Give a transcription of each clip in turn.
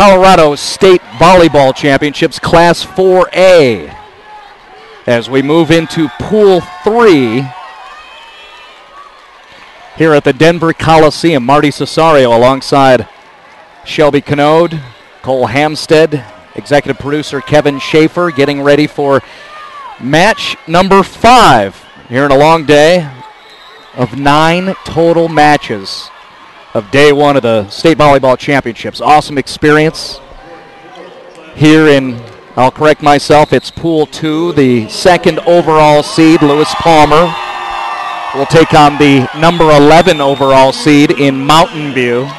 Colorado State Volleyball Championships Class 4A. As we move into Pool 3 here at the Denver Coliseum. Marty Cesario alongside Shelby Canode, Cole Hamstead, executive producer Kevin Schaefer, getting ready for match number 5 here in a long day of 9 total matches of day 1 of the State Volleyball Championships. Awesome experience here in, I'll correct myself, it's Pool 2. The second overall seed, Lewis Palmer, will take on the number 11 overall seed in Mountain View.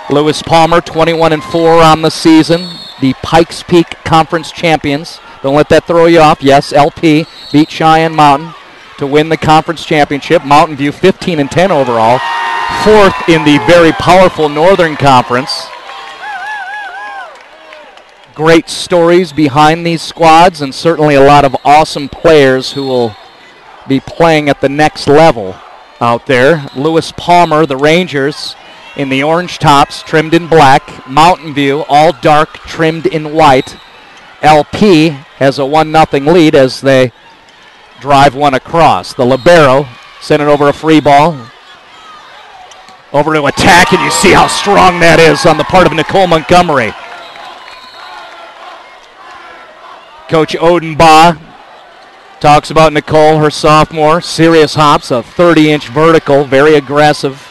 Lewis Palmer, 21-4 on the season. The Pikes Peak Conference champions. Don't let that throw you off. Yes, LP beat Cheyenne Mountain to win the conference championship. Mountain View, 15-10 overall. 4th in the very powerful Northern Conference. Great stories behind these squads, and certainly a lot of awesome players who will be playing at the next level out there. Lewis Palmer, the Rangers, in the orange tops, trimmed in black. Mountain View, all dark, trimmed in white. LP has a 1-0 lead as they drive one across. The libero sent it over a free ball. Over to attack, and you see how strong that is on the part of Nicole Montgomery. Coach Odenbaugh talks about Nicole, her sophomore. Serious hops, a 30-inch vertical, very aggressive.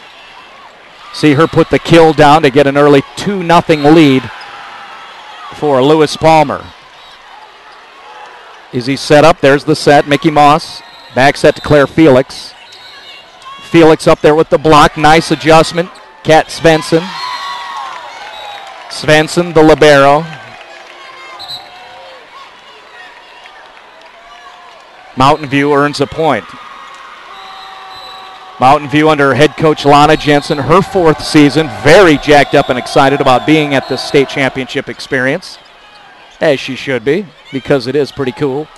See her put the kill down to get an early 2-0 lead for Lewis Palmer. Is he set up? There's the set. Mickey Moss. Back set to Claire Felix. Felix up there with the block. Nice adjustment. Kat Svensson. Svensson, the libero. Mountain View earns a point. Mountain View under head coach Lana Jensen, her 4th season, very jacked up and excited about being at this state championship experience, as she should be, because it is pretty cool.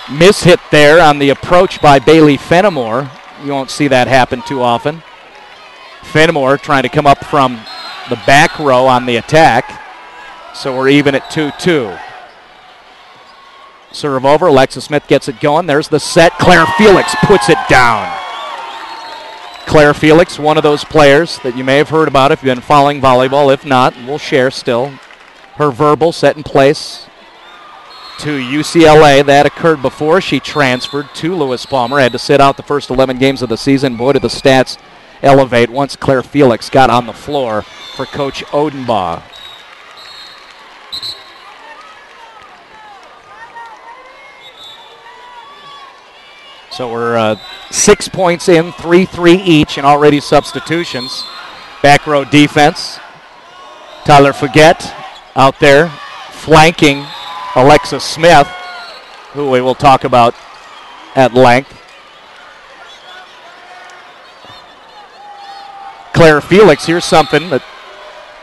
Mishit there on the approach by Bailey Fenimore. You won't see that happen too often. Fenimore trying to come up from the back row on the attack, so we're even at 2-2. Serve over, Alexa Smith gets it going. There's the set. Claire Felix puts it down. Claire Felix, one of those players that you may have heard about if you've been following volleyball. If not, we'll share still. Her verbal set in place to UCLA. That occurred before she transferred to Lewis Palmer. Had to sit out the first 11 games of the season. Boy, did the stats elevate once Claire Felix got on the floor for Coach Odenbaugh. So we're 6 points in, 3-3 each, and already substitutions. Back row defense. Tyler Forget out there flanking Alexa Smith, who we will talk about at length. Claire Felix, here's something that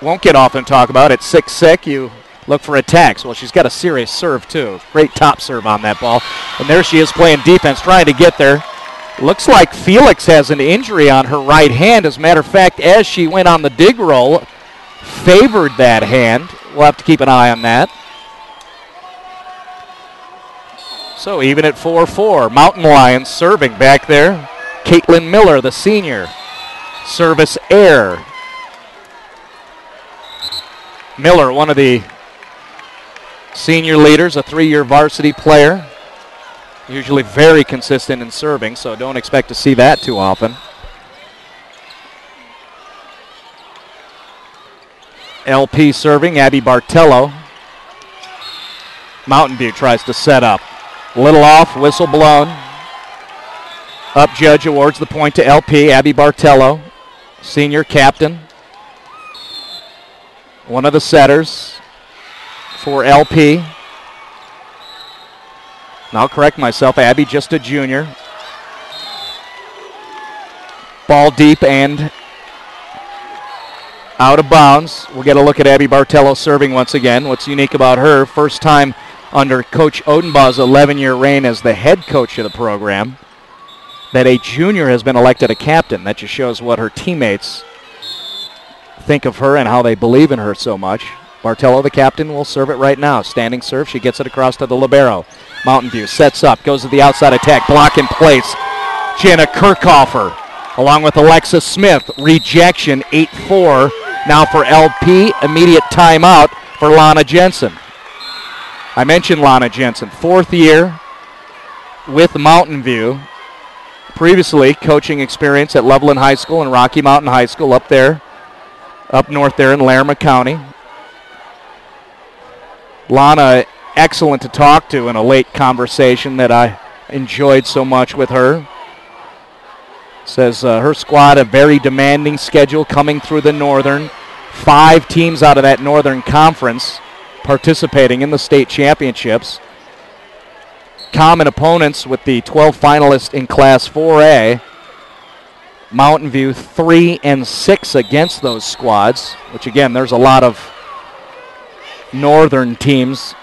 won't get often talked about. At 6'6", you look for attacks. Well, she's got a serious serve, too. Great top serve on that ball. And there she is playing defense, trying to get there. Looks like Felix has an injury on her right hand. As a matter of fact, as she went on the dig roll, favored that hand. We'll have to keep an eye on that. So even at 4-4, Mountain Lions serving back there. Caitlin Miller, the senior. Service air. Miller, one of the senior leaders, a 3-year varsity player. Usually very consistent in serving, so don't expect to see that too often. LP serving, Abby Bartello. Mountain View tries to set up. Little off, whistle blown. Up judge awards the point to LP, Abby Bartello, senior captain. One of the setters for LP. And I'll correct myself, Abby just a junior. Ball deep and out of bounds. We'll get a look at Abby Bartello serving once again. What's unique about her, first time under Coach Odenbaugh's 11-year reign as the head coach of the program, that a junior has been elected a captain. That just shows what her teammates think of her and how they believe in her so much. Bartello, the captain, will serve it right now. Standing serve. She gets it across to the libero. Mountain View sets up, goes to the outside attack. Block in place. Jenna Kirchhofer along with Alexis Smith. Rejection, 8-4. Now for LP, immediate timeout for Lana Jensen. I mentioned Lana Jensen, 4th year with Mountain View. Previously, coaching experience at Loveland High School and Rocky Mountain High School up north there in Larimer County. Lana, excellent to talk to in a late conversation that I enjoyed so much with her. Says her squad, a very demanding schedule coming through the Northern. 5 teams out of that Northern Conference participating in the state championships. Common opponents with the 12 finalists in Class 4A. Mountain View 3-6 against those squads, which again, there's a lot of Northern teams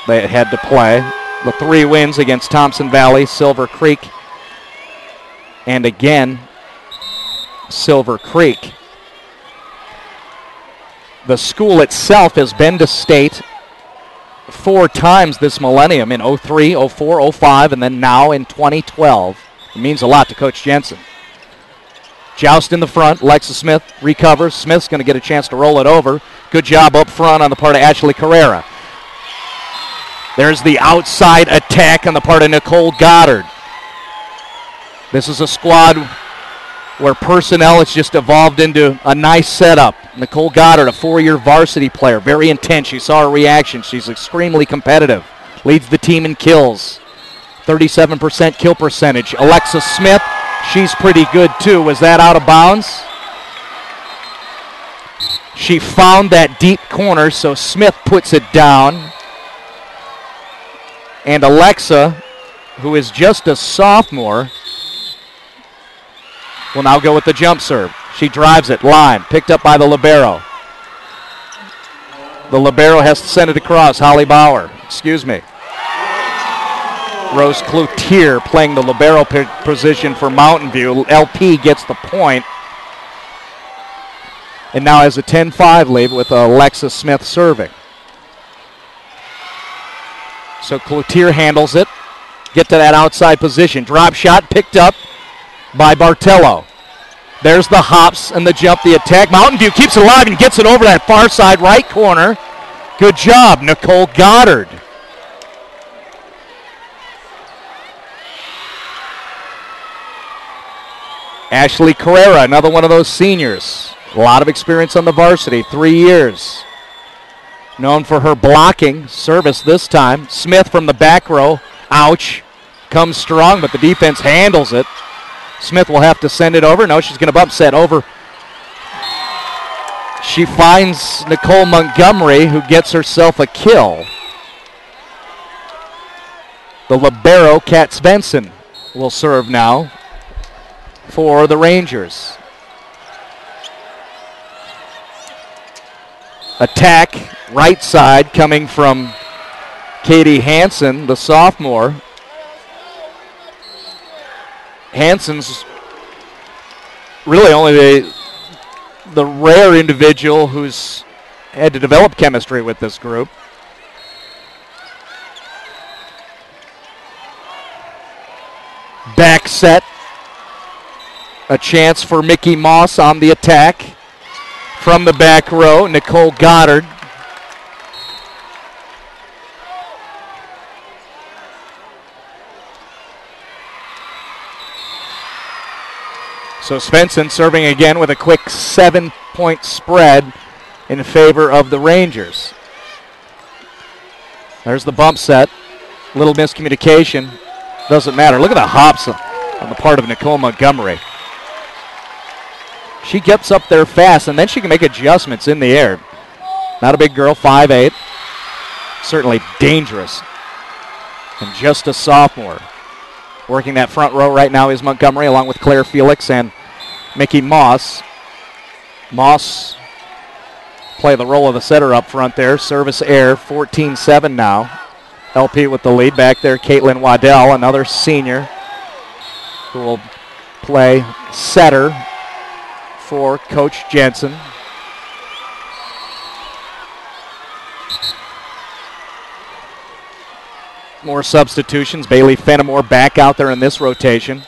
they had to play. The 3 wins against Thompson Valley, Silver Creek, and again, Silver Creek. The school itself has been to state 4 times this millennium, in 03, 04, 05, and then now in 2012. It means a lot to Coach Jensen. Joust in the front. Alexis Smith recovers. Smith's going to get a chance to roll it over. Good job up front on the part of Ashley Carrera. There's the outside attack on the part of Nicole Goddard. This is a squad where personnel has just evolved into a nice setup. Nicole Goddard, a 4-year varsity player, very intense. You saw her reaction. She's extremely competitive. Leads the team in kills. 37% kill percentage. Alexis Smith, she's pretty good too. Was that out of bounds? She found that deep corner, so Smith puts it down. And Alexa, who is just a sophomore, will now go with the jump serve. She drives it, line, picked up by the libero. The libero has to send it across, Holly Bauer, Rose Cloutier playing the libero position for Mountain View. LP gets the point. And now has a 10-5 lead with Alexis Smith serving. So Cloutier handles it. Get to that outside position. Drop shot picked up by Bartello. There's the hops and the jump, the attack. Mountain View keeps it alive and gets it over that far side right corner. Good job, Nicole Goddard. Ashley Carrera, another one of those seniors. A lot of experience on the varsity, 3 years. Known for her blocking, service this time. Smith from the back row, ouch. Comes strong, but the defense handles it. Smith will have to send it over. No, she's going to bump set over. She finds Nicole Montgomery, who gets herself a kill. The libero, Kat Svensson, will serve now for the Rangers. Attack, right side, coming from Katie Hansen, the sophomore. Hansen's really only the rare individual who's had to develop chemistry with this group. Back set. A chance for Mickey Moss on the attack. From the back row, Nicole Goddard. So Svensson serving again with a quick 7-point spread in favor of the Rangers. There's the bump set. Little miscommunication. Doesn't matter. Look at the hops on the part of Nicole Montgomery. She gets up there fast, and then she can make adjustments in the air. Not a big girl, 5'8". Certainly dangerous. And just a sophomore. Working that front row right now is Montgomery, along with Claire Felix and Mickey Moss. Moss play the role of the setter up front there. Service air, 14-7 now. LP with the lead back there. Caitlin Waddell, another senior, who will play setter for Coach Jensen. More substitutions. Bailey Fenimore back out there in this rotation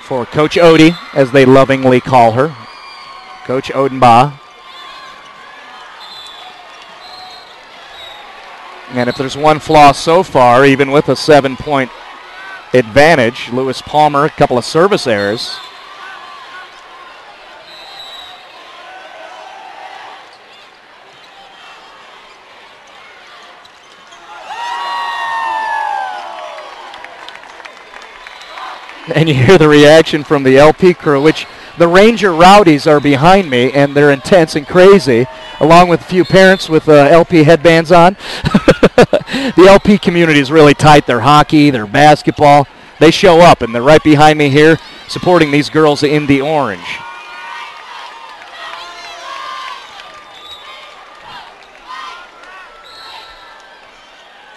for Coach Odie, as they lovingly call her, Coach Odenbaugh. And if there's one flaw so far, even with a 7-point advantage, Lewis Palmer, a couple of service errors. And you hear the reaction from the LP crew, which the Ranger Rowdies are behind me, and they're intense and crazy, along with a few parents with LP headbands on. The LP community is really tight. Their hockey, their basketball, they show up, and they're right behind me here supporting these girls in the orange.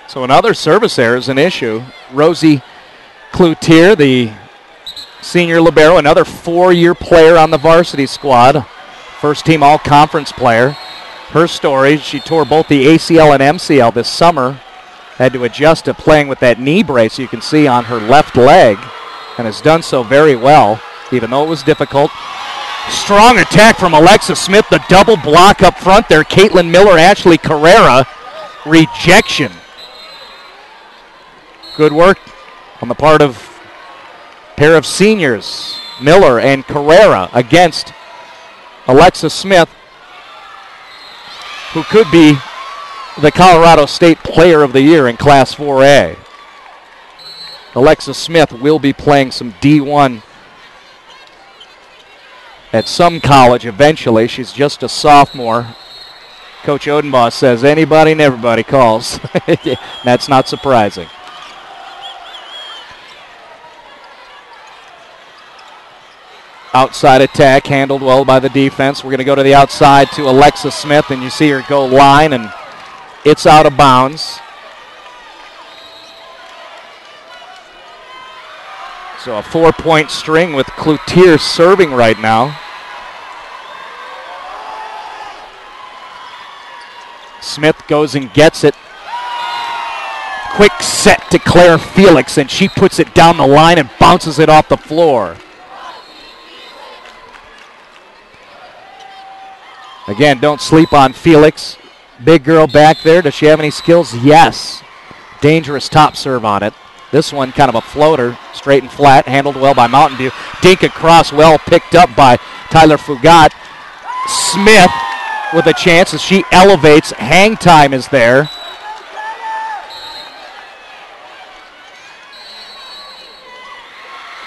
So another service error is an issue. Rosie Cloutier, the senior libero, another 4-year player on the varsity squad, first-team all-conference player. Her story, she tore both the ACL and MCL this summer, had to adjust to playing with that knee brace you can see on her left leg, and has done so very well, even though it was difficult. Strong attack from Alexa Smith, the double block up front there. Caitlin Miller, Ashley Carrera, rejection. Good work on the part of a pair of seniors, Miller and Carrera, against Alexa Smith, who could be the Colorado State Player of the Year in Class 4A. Alexa Smith will be playing some D1 at some college eventually. She's just a sophomore. Coach Odenbaugh says anybody and everybody calls. That's not surprising. Outside attack handled well by the defense. We're going to go to the outside to Alexa Smith, and you see her go line, and it's out of bounds. So a 4-point string with Cloutier serving right now. Smith goes and gets it. Quick set to Claire Felix, and she puts it down the line and bounces it off the floor. Again, don't sleep on Felix. Big girl back there. Does she have any skills? Yes. Dangerous top serve on it. This one kind of a floater, straight and flat, handled well by Mountain View. Dink across, well picked up by Tyler Fougat. Smith with a chance as she elevates. Hang time is there.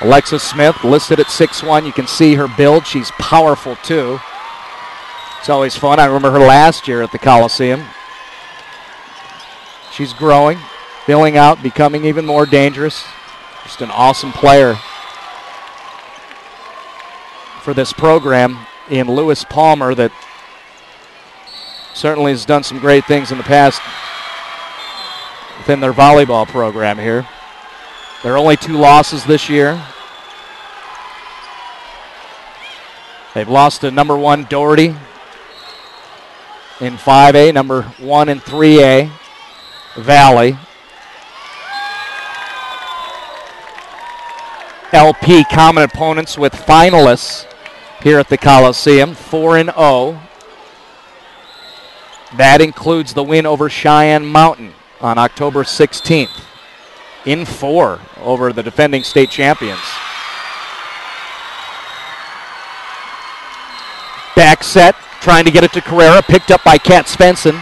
Alexa Smith listed at 6'1". You can see her build. She's powerful too. It's always fun. I remember her last year at the Coliseum. She's growing, filling out, becoming even more dangerous. Just an awesome player for this program in Lewis Palmer that certainly has done some great things in the past within their volleyball program here. There are only 2 losses this year. They've lost to number 1 Doherty in 5A, number 1 in 3A, Valley. LP common opponents with finalists here at the Coliseum, 4-0. That includes the win over Cheyenne Mountain on October 16th in 4 over the defending state champions. Back set, trying to get it to Carrera, picked up by Kat Svensson.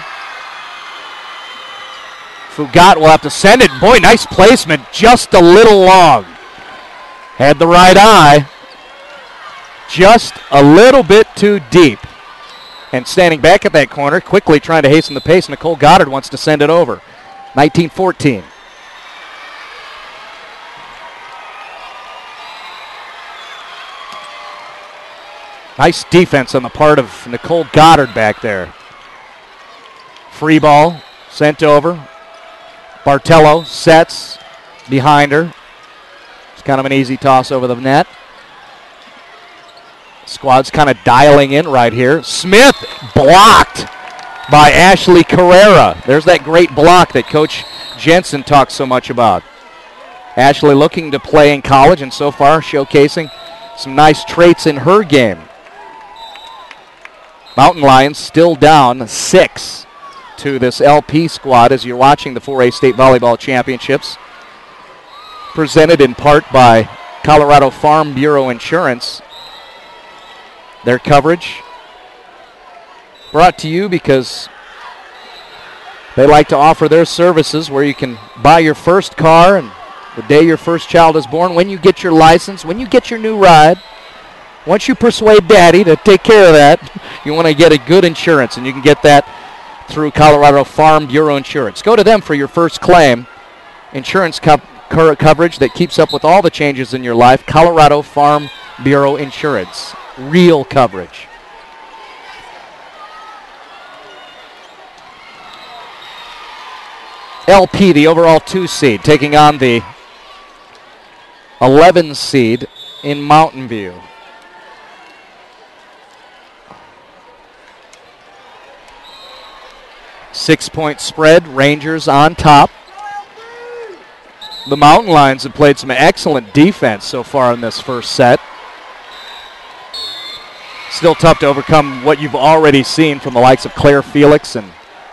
Fougat will have to send it. Boy, nice placement, just a little long. Had the right eye, just a little bit too deep. And standing back at that corner, quickly trying to hasten the pace, Nicole Goddard wants to send it over. 19-14. Nice defense on the part of Nicole Goddard back there. Free ball sent over. Bartello sets behind her. It's kind of an easy toss over the net. Squad's kind of dialing in right here. Smith blocked by Ashley Carrera. There's that great block that Coach Jensen talks so much about. Ashley looking to play in college and so far showcasing some nice traits in her game. Mountain Lions still down 6 to this LP squad as you're watching the 4A State Volleyball Championships. Presented in part by Colorado Farm Bureau Insurance. Their coverage brought to you because they like to offer their services where you can buy your first car and the day your first child is born, when you get your license, when you get your new ride. Once you persuade Daddy to take care of that, you want to get a good insurance, and you can get that through Colorado Farm Bureau Insurance. Go to them for your first claim. Insurance coverage that keeps up with all the changes in your life. Colorado Farm Bureau Insurance. Real coverage. LP, the overall 2 seed, taking on the 11 seed in Mountain View. Six-point spread, Rangers on top. The Mountain Lions have played some excellent defense so far in this first set. Still tough to overcome what you've already seen from the likes of Claire Felix and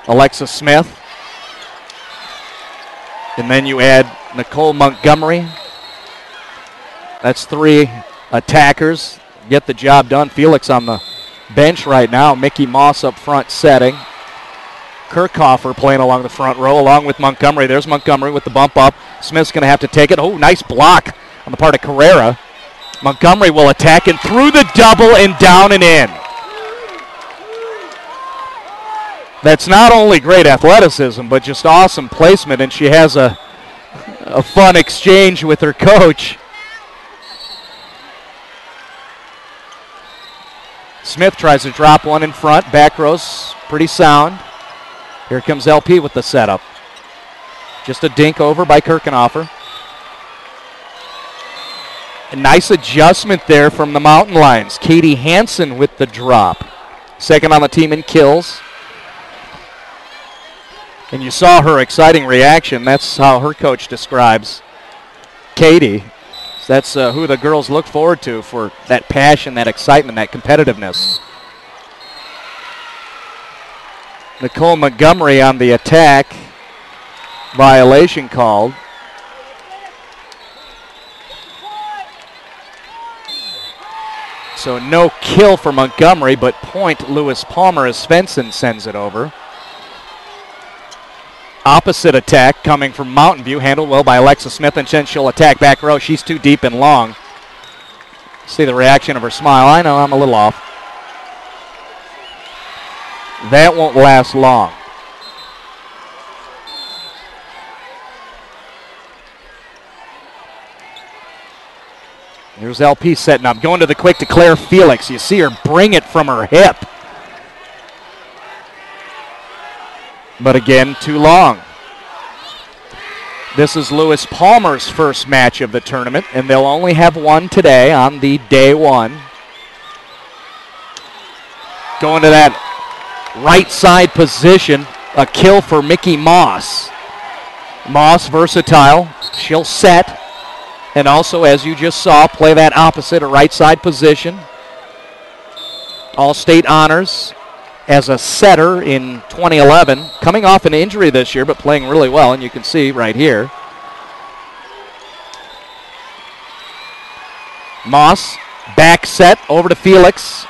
Alexa Smith. And then you add Nicole Montgomery. That's 3 attackers. Get the job done. Felix on the bench right now. Mickey Moss up front setting. Kirchhofer playing along the front row along with Montgomery. There's Montgomery with the bump up. Smith's going to have to take it. Oh, nice block on the part of Carrera. Montgomery will attack and through the double and down and in. That's not only great athleticism, but just awesome placement, and she has a fun exchange with her coach. Smith tries to drop one in front. Back row's pretty sound. Here comes LP with the setup. Just a dink over by Kirchhofer. A nice adjustment there from the Mountain Lions. Katie Hansen with the drop. Second on the team in kills. And you saw her exciting reaction. That's how her coach describes Katie. That's who the girls look forward to for that passion, that excitement, that competitiveness. Nicole Montgomery on the attack. Violation called. So no kill for Montgomery, but point Lewis Palmer as Svensson sends it over. Opposite attack coming from Mountain View, handled well by Alexa Smith, and then she'll attack back row. She's too deep and long. See the reaction of her smile. I know, I'm a little off. That won't last long. Here's LP setting up, going to the quick to Claire Felix. You see her bring it from her hip. But again, too long. This is Lewis Palmer's first match of the tournament, and they'll only have one today on the day one. Going to that right side position, a kill for Mickey Moss. Moss, versatile. She'll set. And also, as you just saw, play that opposite, a right side position. All-state honors as a setter in 2011. Coming off an injury this year, but playing really well, and you can see right here. Moss, back set, over to Felix.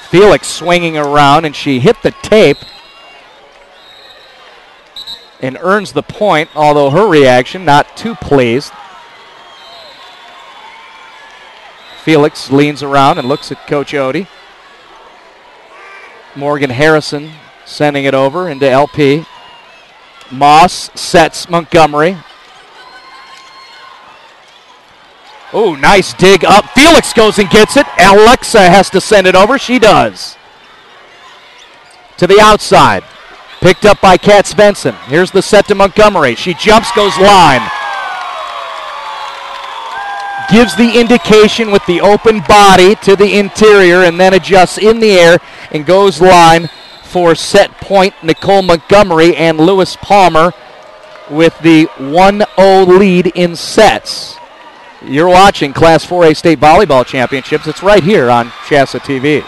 Felix swinging around, and she hit the tape and earns the point, although her reaction not too pleased. Felix leans around and looks at Coach Odie. Morgan Harrison sending it over into LP. Moss sets Montgomery. Oh, nice dig up. Felix goes and gets it. Alexa has to send it over. She does. To the outside. Picked up by Kat Svensson. Here's the set to Montgomery. She jumps, goes line. gives the indication with the open body to the interior and then adjusts in the air and goes line for set point. Nicole Montgomery and Lewis Palmer with the 1-0 lead in sets. You're watching Class 4A State Volleyball Championships. It's right here on CHSAA TV.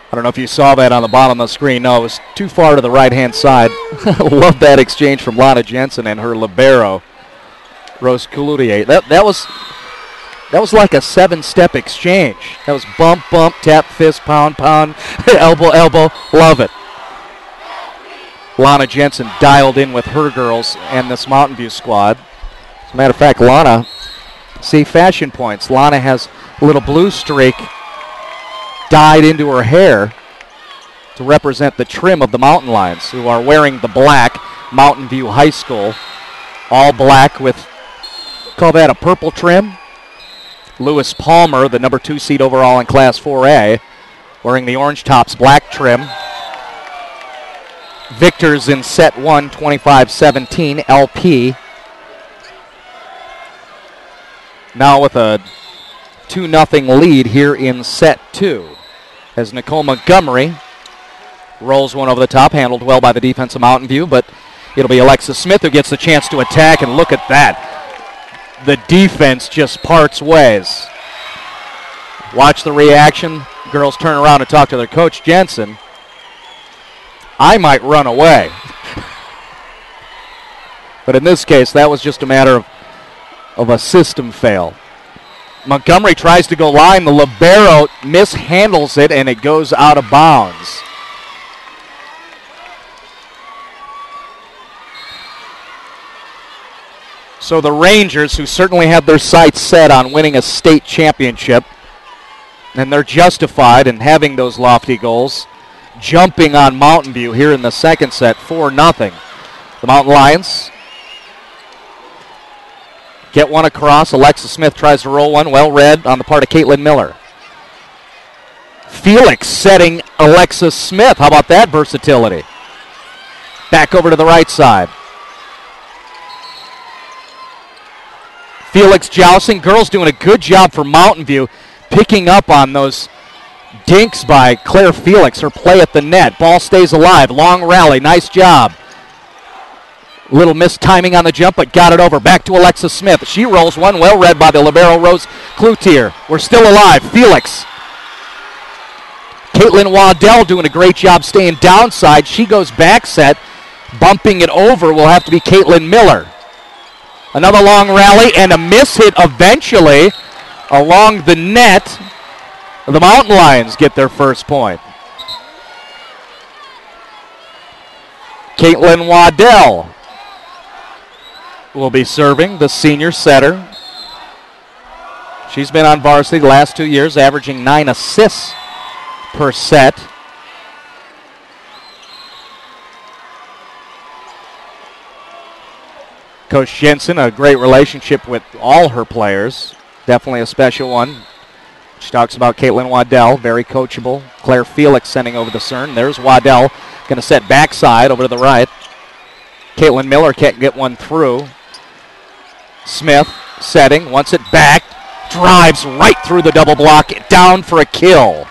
I don't know if you saw that on the bottom of the screen. No, it was too far to the right-hand side. Love that exchange from Lana Jensen and her libero, Rose Coullier. That was like a 7-step exchange. That was bump, bump, tap, fist, pound, pound, elbow, elbow. Love it. Lana Jensen dialed in with her girls and this Mountain View squad. As a matter of fact, Lana, see fashion points. Lana has a little blue streak dyed into her hair to represent the trim of the Mountain Lions, who are wearing the black Mountain View High School. All black with, call that a purple trim. Lewis Palmer, the number 2 seed overall in Class 4A, wearing the orange tops, black trim. Victors in set 1, 25-17, LP. Now with a 2-0 lead here in set 2. As Nicole Montgomery rolls one over the top, handled well by the defense of Mountain View, but it'll be Alexis Smith who gets the chance to attack, and look at that. The defense just parts ways. Watch the reaction. Girls turn around and talk to their coach, Jensen. I might run away. But in this case, that was just a matter of a system fail. Montgomery tries to go line. The libero mishandles it, and it goes out of bounds. So the Rangers, who certainly had their sights set on winning a state championship, And they're justified in having those lofty goals. Jumping on Mountain View here in the second set, 4-0. The Mountain Lions get one across. Alexa Smith tries to roll one. Well read on the part of Caitlin Miller. Felix setting Alexa Smith. How about that versatility? Back over to the right side. Felix jousting. Girls doing a good job for Mountain View, picking up on those dinks by Claire Felix. Her play at the net. Ball stays alive. Long rally. Nice job. Little missed timing on the jump, but got it over. Back to Alexa Smith. She rolls one. Well read by the libero Rose Cloutier. We're still alive. Felix. Caitlin Waddell doing a great job staying downside. She goes back set. Bumping it over will have to be Caitlin Miller. Another long rally and a miss hit eventually along the net. The Mountain Lions get their first point. Caitlin Waddell will be serving, the senior setter. She's been on varsity the last 2 years, averaging 9 assists per set. Coach Jensen, a great relationship with all her players. Definitely a special one. She talks about Caitlin Waddell, very coachable. Claire Felix sending over the CERN. There's Waddell, going to set backside over to the right. Caitlin Miller can't get one through. Smith setting, wants it back, drives right through the double block, down for a kill.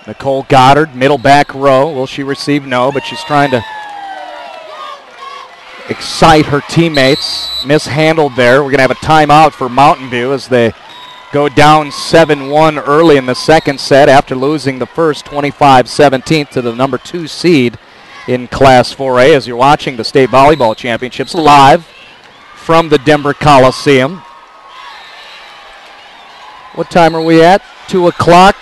Nicole Goddard, middle back row. Will she receive? No, but she's trying to excite her teammates. Mishandled there. We're going to have a timeout for Mountain View as they go down 7-1 early in the second set after losing the first 25-17 to the number 2 seed in Class 4A. As you're watching the State Volleyball Championships live from the Denver Coliseum. What time are we at? 2 o'clock.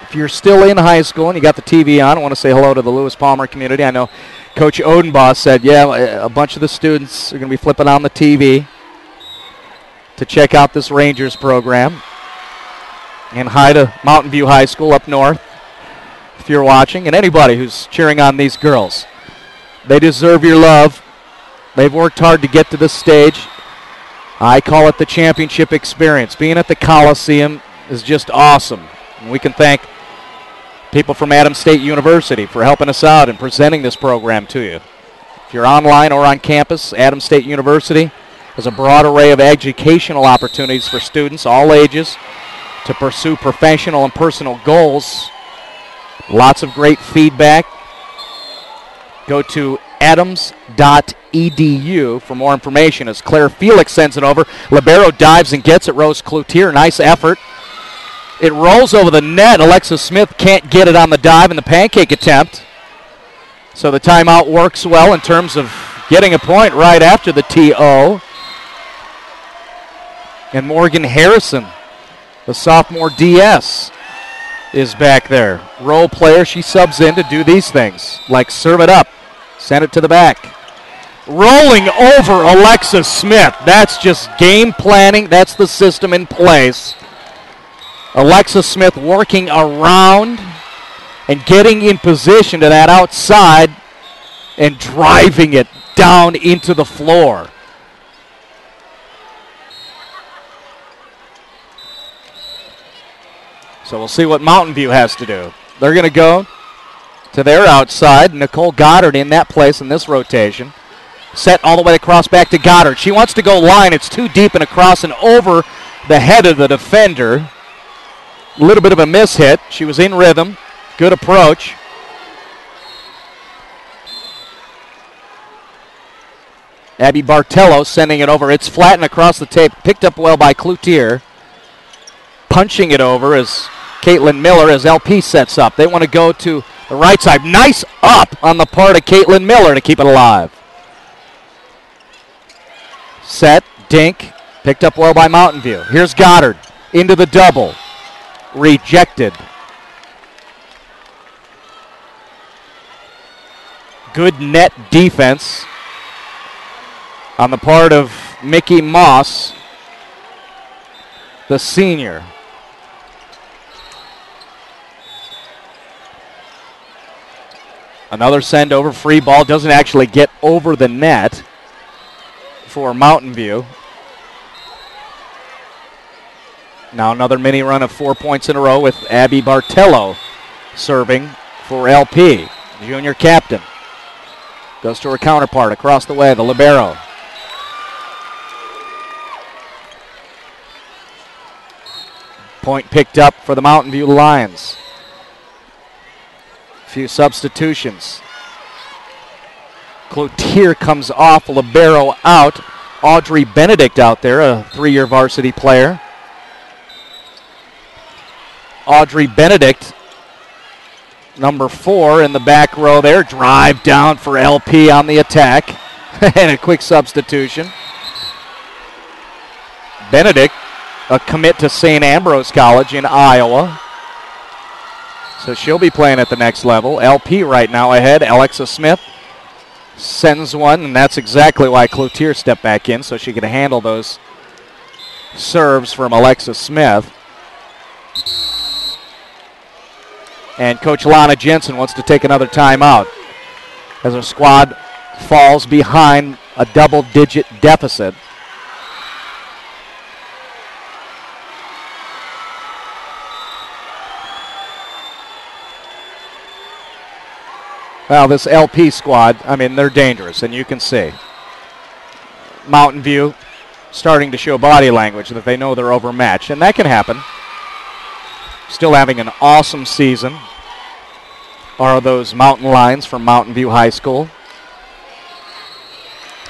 If you're still in high school and you got the TV on, I want to say hello to the Lewis Palmer community. I know Coach Odenbaugh said, yeah, a bunch of the students are going to be flipping on the TV to check out this Rangers program. And hi to Mountain View High School up north, if you're watching, and anybody who's cheering on these girls. They deserve your love. They've worked hard to get to this stage. I call it the championship experience. Being at the Coliseum is just awesome. And we can thank people from Adams State University for helping us out and presenting this program to you. If you're online or on campus, Adams State University has a broad array of educational opportunities for students, all ages, to pursue professional and personal goals. Lots of great feedback. Go to adams.edu for more information as Claire Felix sends it over. Libero dives and gets it. Rose Cloutier, nice effort. It rolls over the net. Alexa Smith can't get it on the dive in the pancake attempt. So the timeout works well in terms of getting a point right after the TO. And Morgan Harrison, the sophomore DS, is back there. Role player, she subs in to do these things, like serve it up, send it to the back. Rolling over Alexa Smith. That's just game planning. That's the system in place. Alexa Smith working around and getting in position to that outside and driving it down into the floor. So we'll see what Mountain View has to do. They're going to go to their outside. Nicole Goddard in that place in this rotation. Set all the way across back to Goddard. She wants to go line. It's too deep and across and over the head of the defender. A little bit of a miss hit. She was in rhythm. Good approach. Abby Bartello sending it over. It's flattened across the tape. Picked up well by Cloutier. Punching it over as Caitlin Miller as LP sets up. They want to go to the right side. Nice up on the part of Caitlin Miller to keep it alive. Set, dink. Picked up well by Mountain View. Here's Goddard into the double. Rejected. Good net defense on the part of Mickey Moss, the senior. Another send over, free ball, doesn't actually get over the net for Mountain View. Now another mini run of 4 points in a row with Abby Bartello serving for LP. Junior captain. Goes to her counterpart across the way, the libero. Point picked up for the Mountain View Lions. A few substitutions. Cloutier comes off, libero out. Audrey Benedict out there, a 3-year varsity player. Audrey Benedict, number 4 in the back row there. Drive down for LP on the attack. And a quick substitution. Benedict, a commit to St. Ambrose College in Iowa. So she'll be playing at the next level. LP right now ahead. Alexa Smith sends one, and that's exactly why Cloutier stepped back in, so she could handle those serves from Alexa Smith. And Coach Lana Jensen wants to take another timeout as her squad falls behind a double-digit deficit. Well, this LP squad, I mean, they're dangerous, and you can see. Mountain View starting to show body language that they know they're overmatched, and that can happen. Still having an awesome season are those Mountain Lions from Mountain View High School.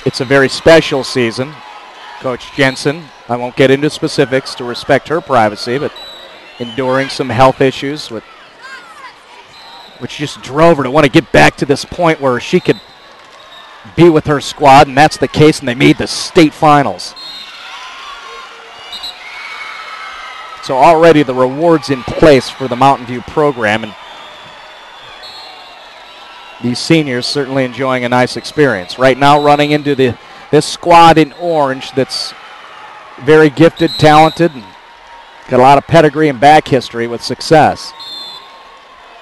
It's a very special season. Coach Jensen, I won't get into specifics to respect her privacy, but enduring some health issues which just drove her to want to get back to this point where she could be with her squad, and that's the case, and they made the state finals. So already the rewards in place for the Mountain View program, and these seniors certainly enjoying a nice experience. Right now running into this squad in orange that's very gifted, talented, and got a lot of pedigree and back history with success.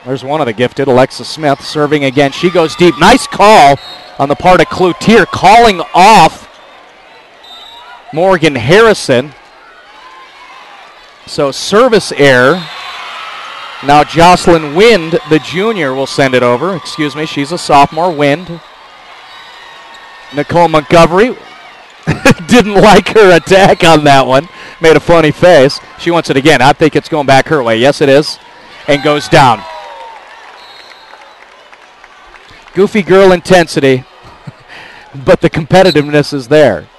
There's one of the gifted, Alexa Smith, serving again. She goes deep. Nice call on the part of Cloutier, calling off Morgan Harrison. So service error. Now Jocelyn Wind, the junior, will send it over. Excuse me, she's a sophomore. Wind. Nicole Montgomery didn't like her attack on that one. Made a funny face. She wants it again. I think it's going back her way. Yes, it is. And goes down. Goofy girl intensity, but the competitiveness is there.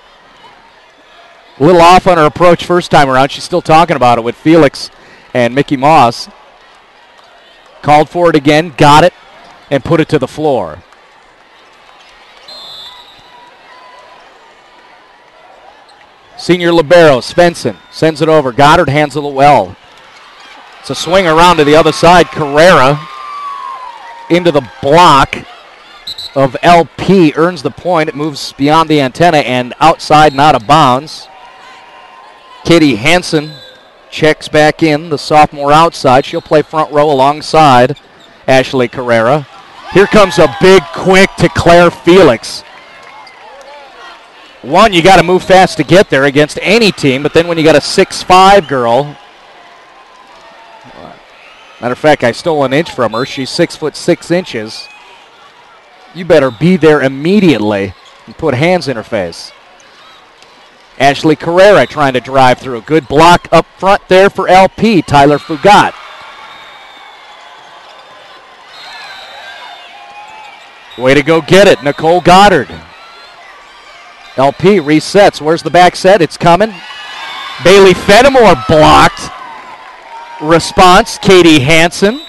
A little off on her approach first time around. She's still talking about it with Felix and Mickey Moss. Called for it again, got it, and put it to the floor. Senior libero, Svensson, sends it over. Goddard hands it well. It's a swing around to the other side. Carrera into the block of LP, earns the point. It moves beyond the antenna and outside and out of bounds. Katie Hansen checks back in, the sophomore outside. She'll play front row alongside Ashley Carrera. Here comes a big quick to Claire Felix. One, you got to move fast to get there against any team, but then when you got a 6'5" girl, matter of fact, I stole an inch from her. She's 6'6". You better be there immediately and put hands in her face. Ashley Carrera trying to drive through. Good block up front there for LP, Tyler Fugat. Way to go get it, Nicole Goddard. LP resets. Where's the back set? It's coming. Bailey Fenimore blocked. Response, Katie Hansen.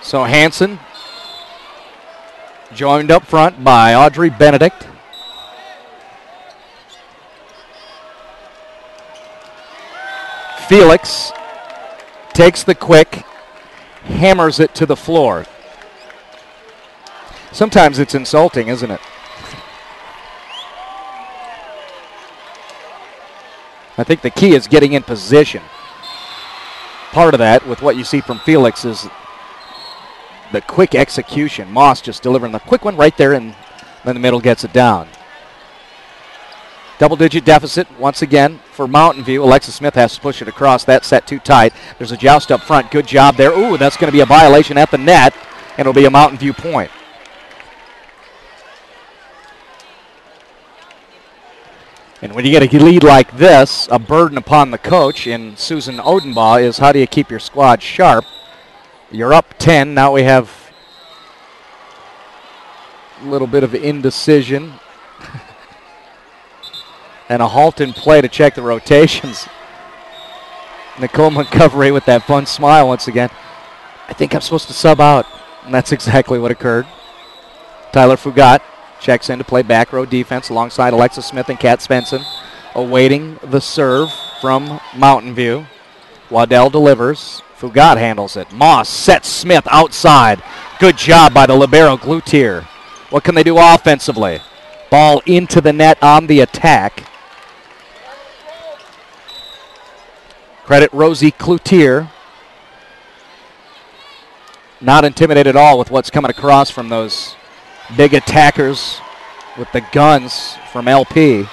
So Hansen joined up front by Audrey Benedict. Felix takes the quick, hammers it to the floor. Sometimes it's insulting, isn't it? I think the key is getting in position. Part of that, with what you see from Felix, is the quick execution. Moss just delivering the quick one right there, and then the middle gets it down. Double-digit deficit once again for Mountain View. Alexis Smith has to push it across. That set too tight. There's a joust up front. Good job there. Ooh, that's going to be a violation at the net, and it'll be a Mountain View point. And when you get a lead like this, a burden upon the coach in Susan Odenbaugh is how do you keep your squad sharp? You're up 10. Now we have a little bit of indecision. And a halt in play to check the rotations. Nicole Montgomery with that fun smile once again. I think I'm supposed to sub out. And that's exactly what occurred. Tyler Fougat checks in to play back row defense alongside Alexis Smith and Kat Svensson, awaiting the serve from Mountain View. Waddell delivers. Fougat handles it. Moss sets Smith outside. Good job by the libero Cloutier. What can they do offensively? Ball into the net on the attack. Credit Rosie Cloutier. Not intimidated at all with what's coming across from those big attackers with the guns from LP.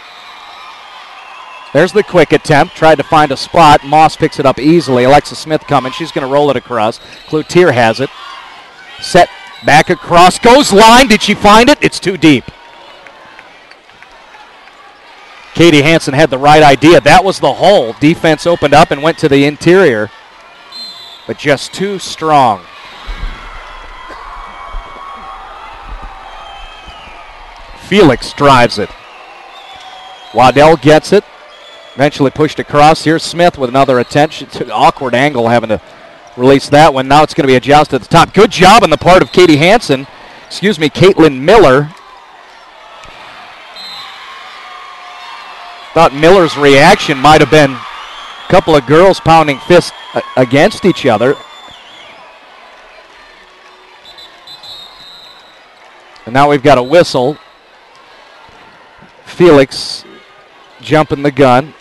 There's the quick attempt. Tried to find a spot. Moss picks it up easily. Alexis Smith coming. She's going to roll it across. Cloutier has it. Set back across. Goes line. Did she find it? It's too deep. Katie Hansen had the right idea. That was the hole. Defense opened up and went to the interior, but just too strong. Felix drives it. Waddell gets it. Eventually pushed across. Here's Smith with another attempt. She took an awkward angle having to release that one. Now it's going to be a joust at the top. Good job on the part of Katie Hansen. Caitlin Miller. Thought Miller's reaction might have been a couple of girls pounding fists against each other. And now we've got a whistle. Felix jumping the gun.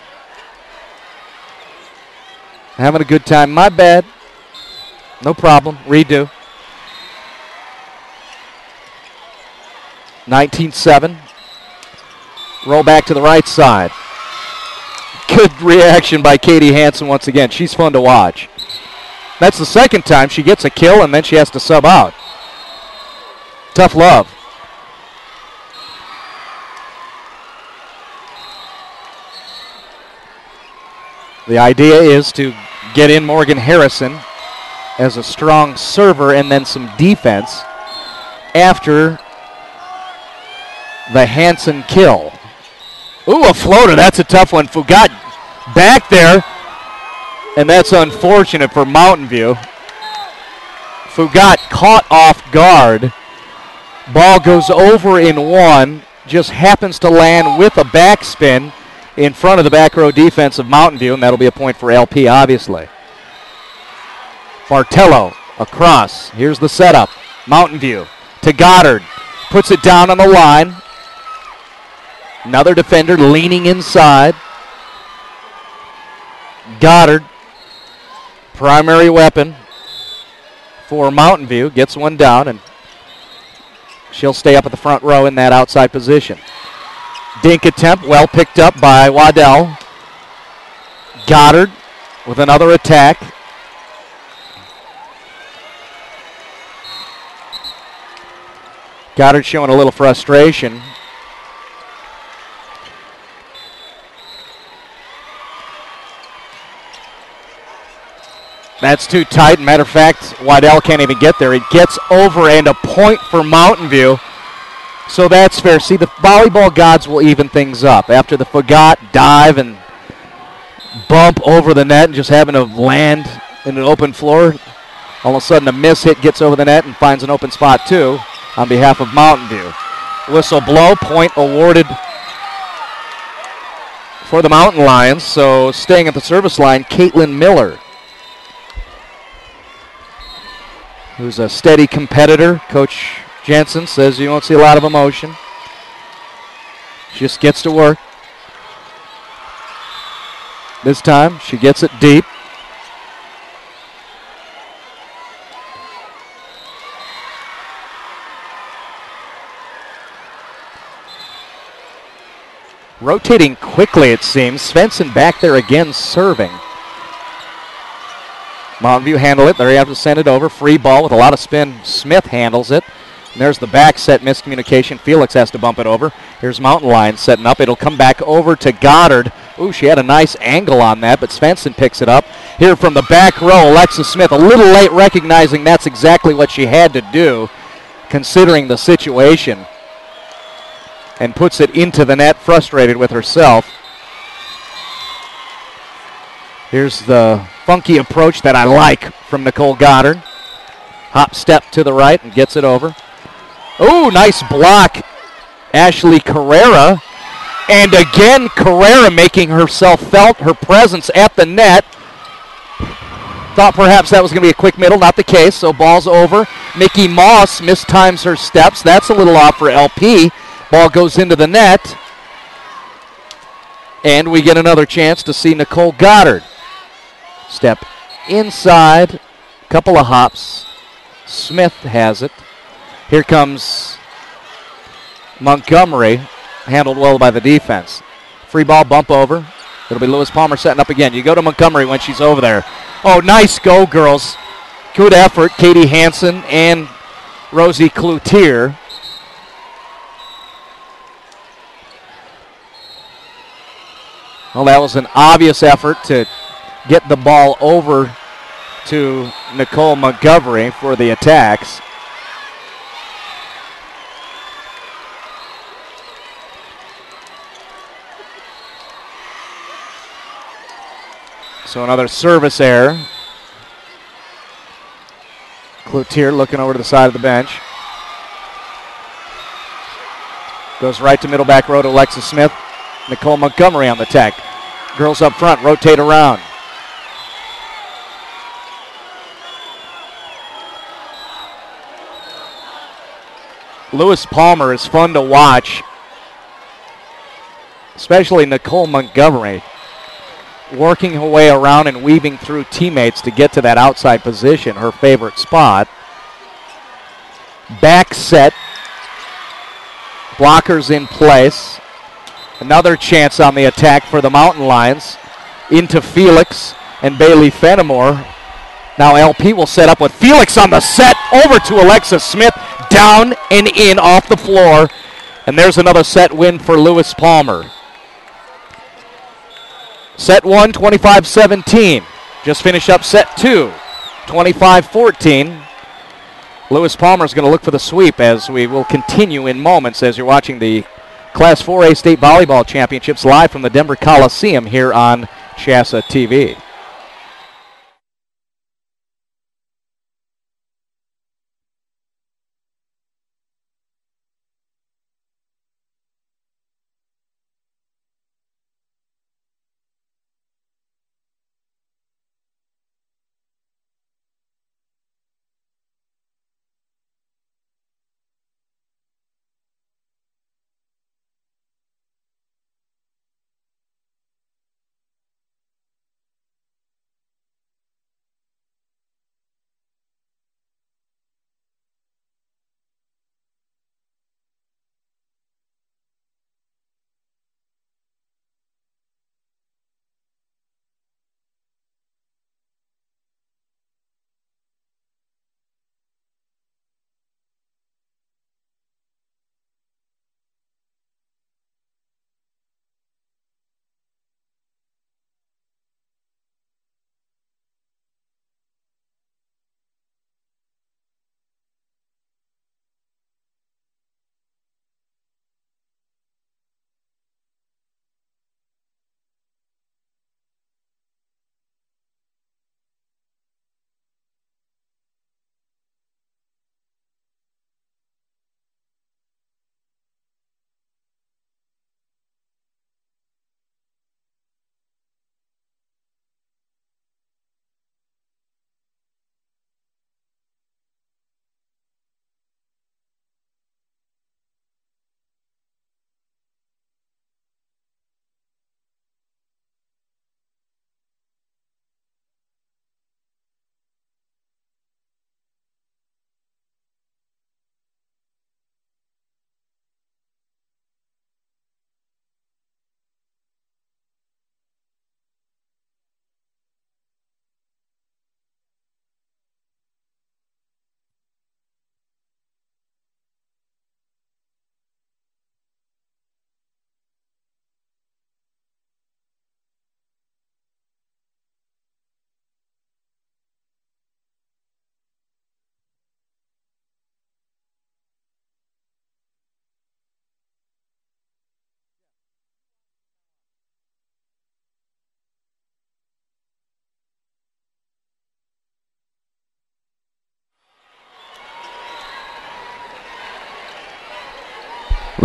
Having a good time. My bad. No problem. Redo. 19-7. Roll back to the right side. Good reaction by Katie Hansen once again. She's fun to watch. That's the second time she gets a kill and then she has to sub out. Tough love. The idea is to get in Morgan Harrison as a strong server and then some defense after the Hansen kill. Ooh, a floater. That's a tough one. Fougat back there, and that's unfortunate for Mountain View. Fougat caught off guard. Ball goes over in one, just happens to land with a backspin in front of the back row defense of Mountain View, and that'll be a point for LP, obviously. Bartello across. Here's the setup. Mountain View to Goddard. Puts it down on the line. Another defender leaning inside. Goddard, primary weapon for Mountain View, gets one down, and she'll stay up at the front row in that outside position. Dink attempt, well picked up by Waddell. Goddard with another attack. Goddard showing a little frustration. That's too tight. Matter of fact, Waddell can't even get there. It gets over and a point for Mountain View. So that's fair. See, the volleyball gods will even things up. After the Fougat dive and bump over the net and just having to land in an open floor, all of a sudden a miss hit gets over the net and finds an open spot too on behalf of Mountain View. Whistle blow, point awarded for the Mountain Lions. So staying at the service line, Caitlin Miller, who's a steady competitor. Coach Jensen says you won't see a lot of emotion. She just gets to work. This time, she gets it deep. Rotating quickly, it seems. Svensson back there again serving. Mountain View handle it. There you have to send it over. Free ball with a lot of spin. Smith handles it. And there's the back set miscommunication. Felix has to bump it over. Here's Mountain Lions setting up. It'll come back over to Goddard. Ooh, she had a nice angle on that, but Svensson picks it up. Here from the back row, Alexis Smith a little late recognizing that's exactly what she had to do, considering the situation, and puts it into the net, frustrated with herself. Here's the funky approach that I like from Nicole Goddard. Hop step to the right and gets it over. Oh, nice block, Ashley Carrera. And again, Carrera making herself felt, her presence at the net. Thought perhaps that was going to be a quick middle, not the case, so ball's over. Nikki Moss mistimes her steps. That's a little off for LP. Ball goes into the net. And we get another chance to see Nicole Goddard step inside, couple of hops. Smith has it. Here comes Montgomery, handled well by the defense. Free ball, bump over. It'll be Lewis Palmer setting up again. You go to Montgomery when she's over there. Oh, nice go, girls. Good effort, Katie Hansen and Rosie Cloutier. Well, that was an obvious effort to get the ball over to Nicole Montgomery for the attacks. So another service error. Cloutier looking over to the side of the bench. Goes right to middle back row to Alexis Smith. Nicole Montgomery on the attack. Girls up front rotate around. Lewis Palmer is fun to watch, especially Nicole Montgomery, working her way around and weaving through teammates to get to that outside position, her favorite spot. Back set. Blockers in place. Another chance on the attack for the Mountain Lions. Into Felix and Bailey Fenimore. Now LP will set up with Felix on the set. Over to Alexis Smith. Down and in off the floor. And there's another set win for Lewis Palmer. Set 1, 25-17. Just finished up set 2, 25-14. Lewis Palmer is going to look for the sweep as we will continue in moments as you're watching the Class 4A State Volleyball Championships live from the Denver Coliseum here on CHSAA TV.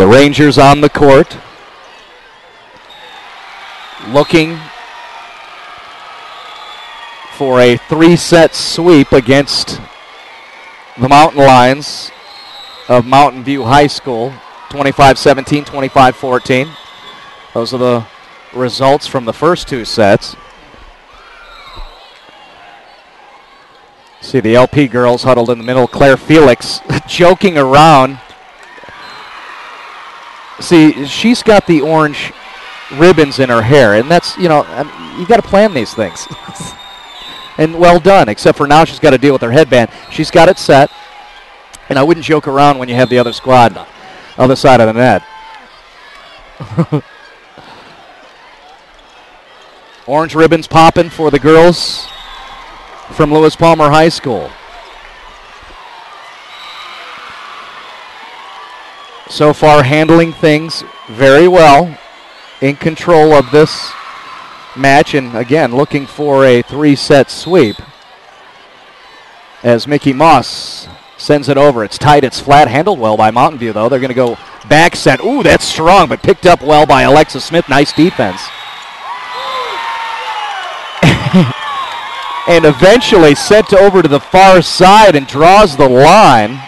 The Rangers on the court, looking for a 3-set sweep against the Mountain Lions of Mountain View High School, 25-17, 25-14. Those are the results from the first 2 sets. See the LP girls huddled in the middle. Claire Felix joking around. See, she's got the orange ribbons in her hair, and that's, you know, you got to plan these things. And well done, except for now she's got to deal with her headband. She's got it set, and I wouldn't joke around when you have the other squad on the other side of the net. Orange ribbons popping for the girls from Lewis Palmer High School. So far handling things very well, in control of this match, and again looking for a 3-set sweep as Mickey Moss sends it over. It's tight, it's flat, handled well by Mountain View though. They're going to go back set. Ooh, that's strong, but picked up well by Alexa Smith. Nice defense. And eventually sent over to the far side and draws the line.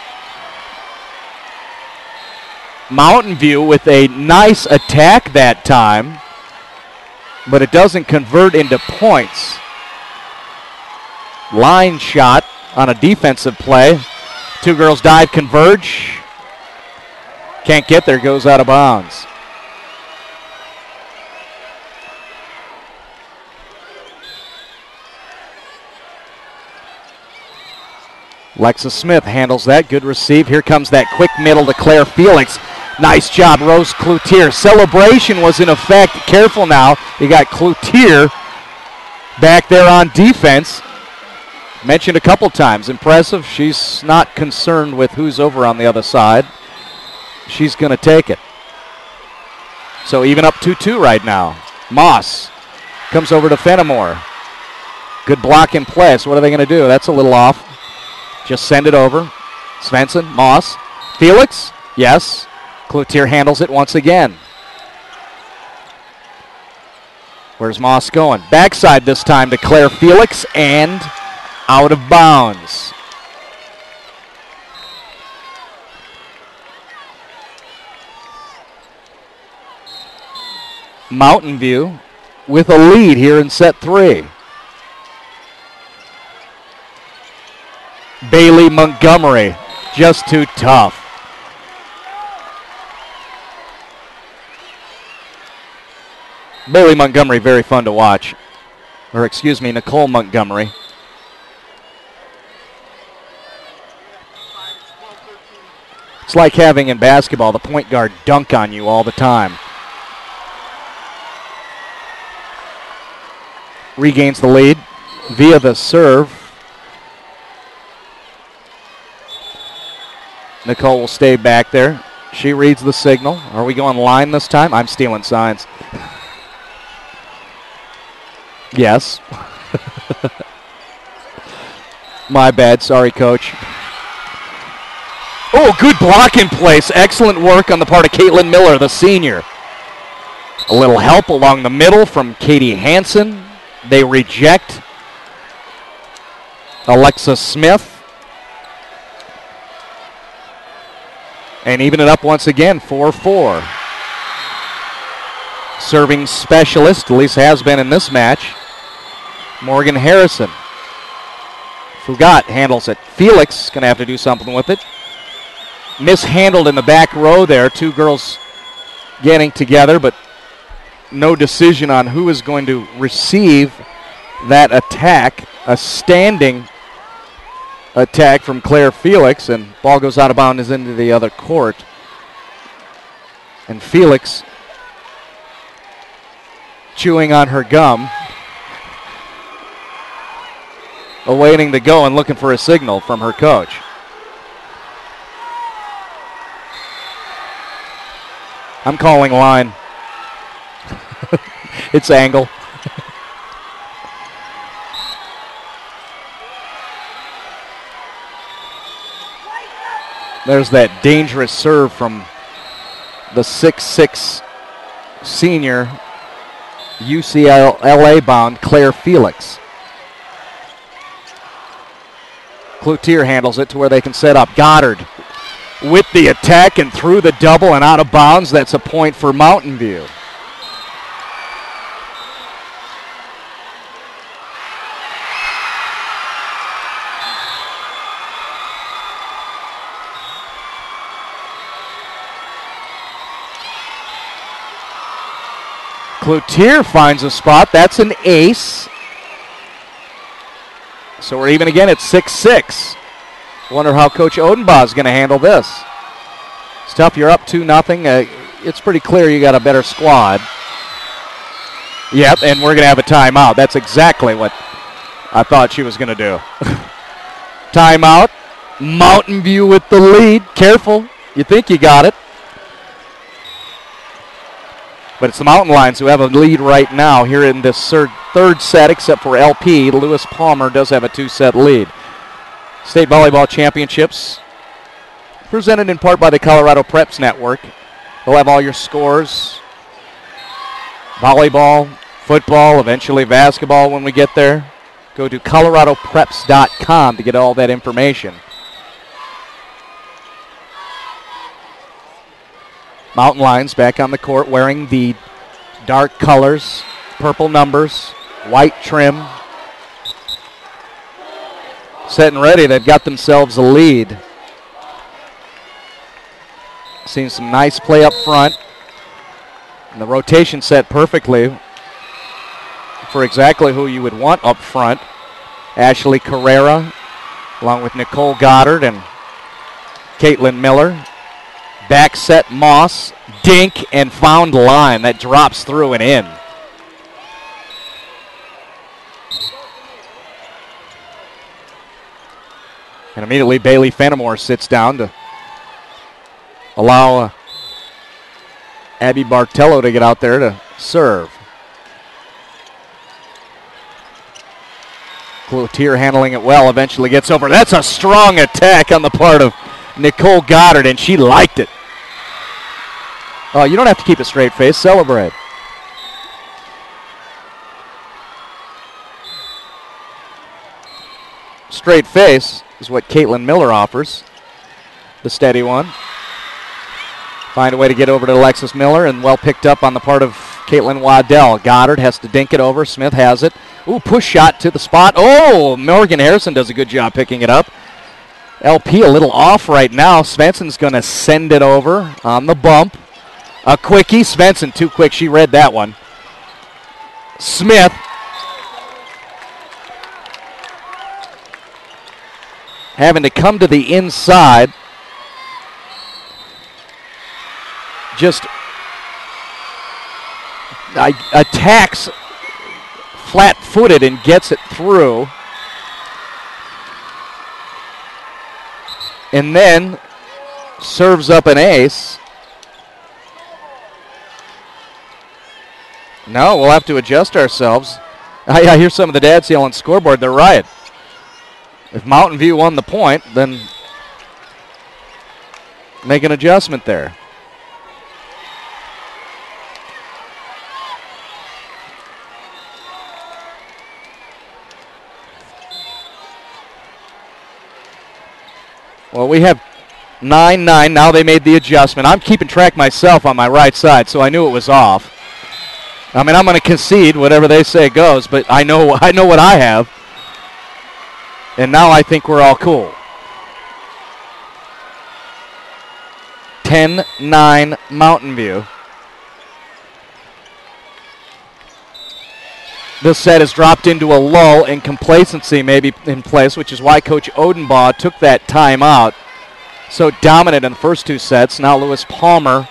Mountain View with a nice attack that time, but it doesn't convert into points. Line shot on a defensive play. 2 girls dive, converge. Can't get there, goes out of bounds. Alexa Smith handles that. Good receive. Here comes that quick middle to Claire Felix. Nice job, Rose Cloutier. Celebration was in effect. Careful now. You got Cloutier back there on defense. Mentioned a couple times. Impressive. She's not concerned with who's over on the other side. She's going to take it. So even up 2-2 right now. Moss comes over to Fenimore. Good block in play. So what are they going to do? That's a little off. Just send it over. Svensson, Moss, Felix, yes. Cloutier handles it once again. Where's Moss going? Backside this time to Claire Felix and out of bounds. Mountain View with a lead here in set 3. Bailey Montgomery, just too tough. Bailey Montgomery, very fun to watch. Or excuse me, Nicole Montgomery. It's like having in basketball the point guard dunk on you all the time. Regains the lead via the serve. Nicole will stay back there. She reads the signal. Are we going line this time? I'm stealing signs. Yes. My bad. Sorry, Coach. Oh, good block in place. Excellent work on the part of Caitlin Miller, the senior. A little help along the middle from Katie Hansen. They reject Alexa Smith. And even it up once again, 4-4. Serving specialist, at least has been in this match, Morgan Harrison. Fougat handles it. Felix going to have to do something with it. Mishandled in the back row there. 2 girls getting together, but no decision on who is going to receive that attack. A standing attack from Claire Felix, and ball goes out of bounds into the other court. And Felix chewing on her gum, awaiting the go and looking for a signal from her coach. I'm calling line. It's angle. There's that dangerous serve from the 6'6" senior UCLA bound Claire Felix. Cloutier handles it to where they can set up. Goddard with the attack and through the double and out of bounds. That's a point for Mountain View. Cloutier finds a spot. That's an ace. So we're even again at 6-6. Wonder how Coach Odenbaugh is going to handle this. It's tough. You're up 2-0. It's pretty clear you got a better squad. Yep, and we're going to have a timeout. That's exactly what I thought she was going to do. Timeout. Mountain View with the lead. Careful. You think you got it. But it's the Mountain Lions who have a lead right now here in this third set, except for LP. Lewis Palmer does have a 2-set lead. State Volleyball Championships, presented in part by the Colorado Preps Network. They'll have all your scores. Volleyball, football, eventually basketball when we get there. Go to coloradopreps.com to get all that information. Mountain Lions back on the court wearing the dark colors, purple numbers, white trim. Set and ready, they've got themselves a lead. Seen some nice play up front. And the rotation set perfectly for exactly who you would want up front. Ashley Carrera, along with Nicole Goddard and Caitlin Miller. Back set Moss, dink, and found line that drops through and in. And immediately Bailey Fenimore sits down to allow Abby Bartello to get out there to serve. Cloutier handling it well, eventually gets over. That's a strong attack on the part of Nicole Goddard, and she liked it. Oh, you don't have to keep a straight face. Celebrate. Straight face is what Caitlin Miller offers. The steady one. Find a way to get over to Alexis Miller, and well picked up on the part of Caitlin Waddell. Goddard has to dink it over. Smith has it. Ooh, push shot to the spot. Oh, Morgan Harrison does a good job picking it up. LP a little off right now. Svensson's going to send it over on the bump. A quickie. Svensson too quick. She read that one. Smith. Having to come to the inside. Just attacks flat-footed and gets it through. And then serves up an ace. No, we'll have to adjust ourselves. I hear some of the dads yelling scoreboard. They're right. If Mountain View won the point, then make an adjustment there. Well, we have 9-9. Now they made the adjustment. I'm keeping track myself on my right side, so I knew it was off. I mean, I'm going to concede whatever they say goes, but I know what I have. And now I think we're all cool. 10-9 Mountain View. This set has dropped into a lull, and complacency may be in place, which is why Coach Odenbaugh took that timeout. So dominant in the first two sets. Now Lewis Palmer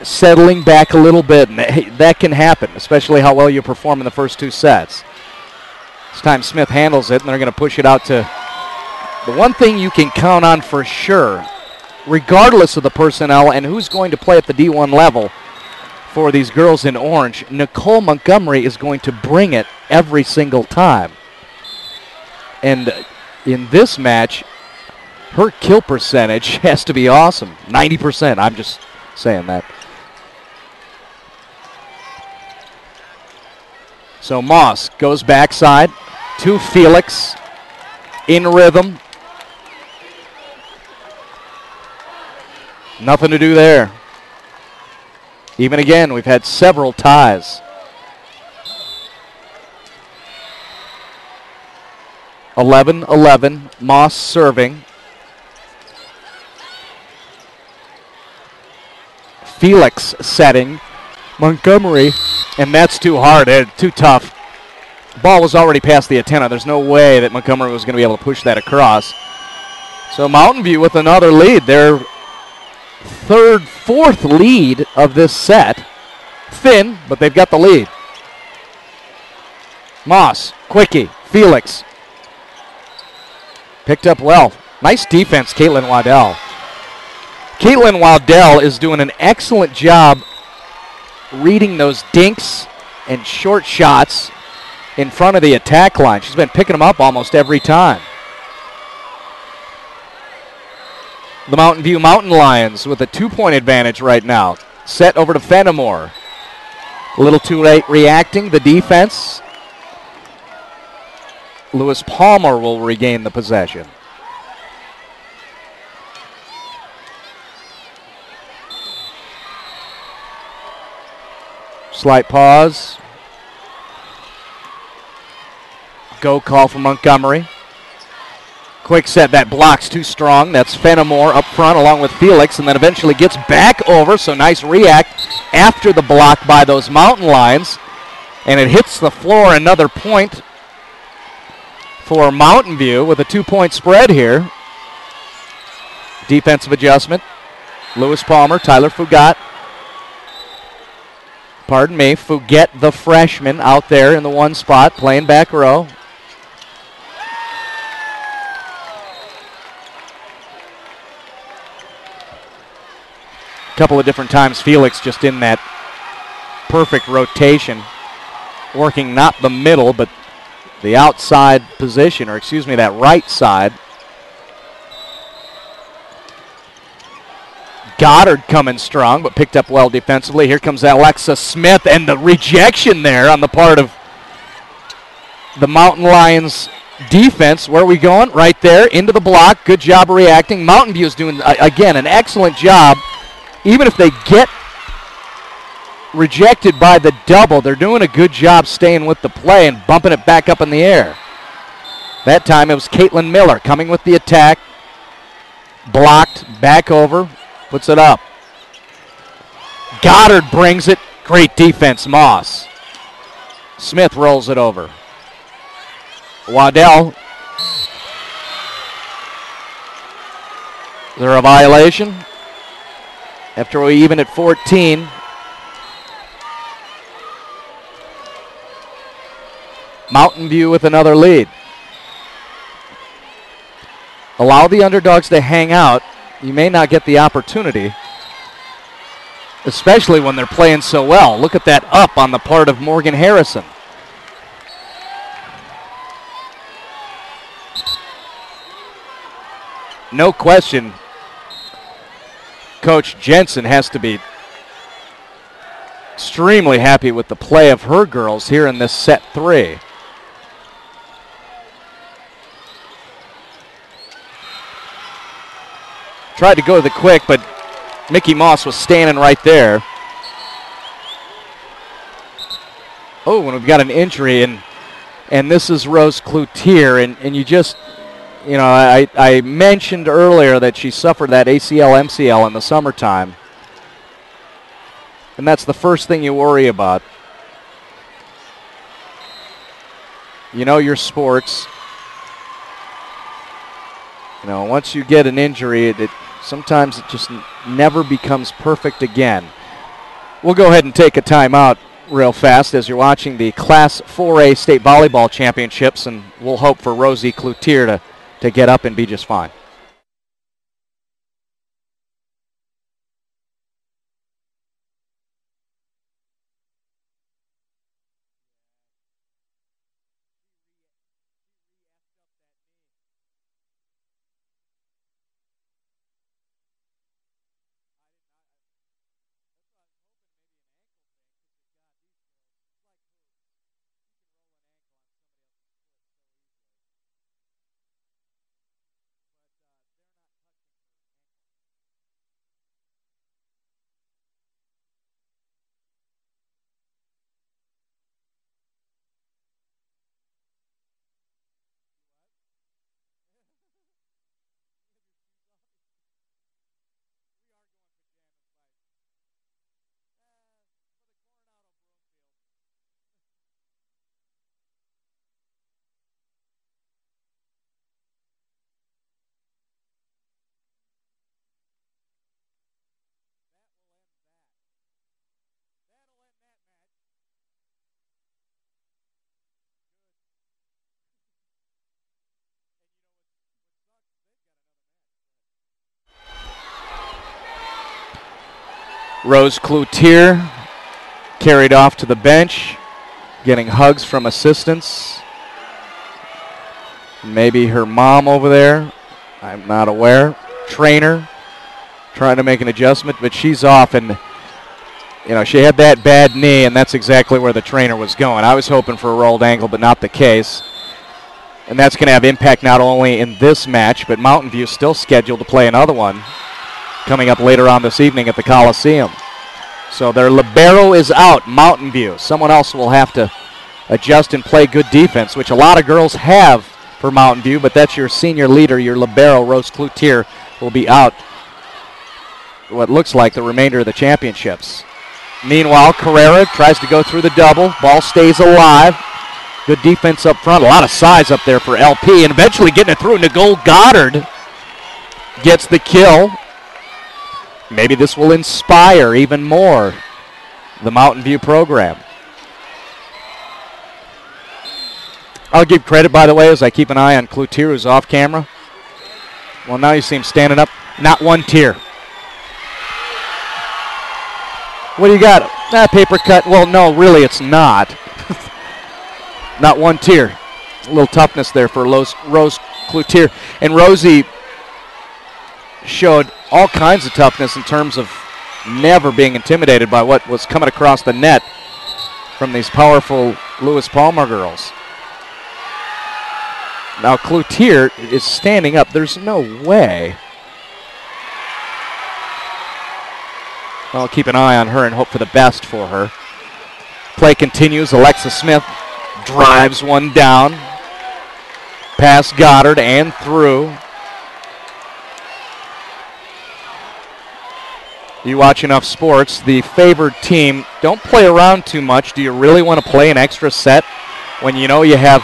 settling back a little bit, and that can happen, especially how well you perform in the first two sets. This time Smith handles it, and they're going to push it out to the one thing you can count on for sure, regardless of the personnel and who's going to play at the D1 level for these girls in orange. Nicole Montgomery is going to bring it every single time. And in this match, Her kill percentage has to be awesome. 90%. I'm just saying that. So Moss goes backside to Felix in rhythm. Nothing to do there. Even again, we've had several ties. 11-11, Moss serving. Felix setting. Montgomery, and that's too hard, too tough. Ball was already past the antenna. There's no way that Montgomery was going to be able to push that across. So Mountain View with another lead. Their fourth lead of this set. Thin, but they've got the lead. Moss, quickie, Felix. Picked up well. Nice defense, Caitlin Waddell. Caitlin Waddell is doing an excellent job reading those dinks and short shots in front of the attack line. She's been picking them up almost every time. The Mountain View Mountain Lions with a 2-point advantage right now. Set over to Fenimore. A little too late reacting, the defense. Lewis Palmer will regain the possession. Slight pause. Go call from Montgomery. Quick set, that blocks too strong. That's Fenimore up front along with Felix, and then eventually gets back over. So nice react after the block by those Mountain Lions. And it hits the floor. Another point for Mountain View with a 2-point spread here. Defensive adjustment. Lewis Palmer, Tyler Fougat. Pardon me, Fougat, the freshman, out there in the one spot, playing back row. A couple of different times, Felix just in that perfect rotation, working not the middle, but the outside position, or excuse me, that right side. Goddard coming strong, but picked up well defensively. Here comes Alexa Smith, and the rejection there on the part of the Mountain Lions defense. Where are we going? Right there, into the block. Good job reacting. Mountain View is doing, again, an excellent job. Even if they get rejected by the double, they're doing a good job staying with the play and bumping it back up in the air. That time it was Caitlin Miller coming with the attack. Blocked, back over. Puts it up. Goddard brings it. Great defense, Moss. Smith rolls it over. Waddell. Is there a violation? After we even at 14. Mountain View with another lead. Allow the underdogs to hang out. You may not get the opportunity, especially when they're playing so well. Look at that up on the part of Morgan Harrison. No question, Coach Jensen has to be extremely happy with the play of her girls here in this set 3. Tried to go the quick, but Mickey Moss was standing right there. Oh, and we've got an injury, and this is Rose Cloutier, and you just, you know, I mentioned earlier that she suffered that ACL, MCL in the summertime, and that's the first thing you worry about. You know your sports. You know, once you get an injury, sometimes it just never becomes perfect again. We'll go ahead and take a timeout real fast as you're watching the Class 4A State Volleyball Championships, and we'll hope for Rosie Cloutier to get up and be just fine. Rose Cloutier carried off to the bench, getting hugs from assistants. Maybe her mom over there. I'm not aware. Trainer trying to make an adjustment, but she's off, and you know, she had that bad knee, and that's exactly where the trainer was going. I was hoping for a rolled ankle, but not the case. And that's going to have impact not only in this match, but Mountain View still scheduled to play another one coming up later on this evening at the Coliseum. So their libero is out, Mountain View. Someone else will have to adjust and play good defense, which a lot of girls have for Mountain View, but that's your senior leader, your libero, Rose Cloutier, will be out what looks like the remainder of the championships. Meanwhile, Carrera tries to go through the double. Ball stays alive. Good defense up front. A lot of size up there for LP, and eventually getting it through. Nicole Goddard gets the kill. Maybe this will inspire even more the Mountain View program. I'll give credit, by the way, as I keep an eye on Cloutier, who's off camera. Well, now you see him standing up. Not one tear. What do you got? Paper cut. Well, no, really it's not. Not one tear. A little toughness there for Rose Cloutier. And Rosie showed all kinds of toughness in terms of never being intimidated by what was coming across the net from these powerful Lewis Palmer girls. Now Cloutier is standing up. There's no way. I'll keep an eye on her and hope for the best for her. Play continues. Alexa Smith drives one down. Past Goddard and through. You watch enough sports. The favored team don't play around too much. Do you really want to play an extra set when you know you have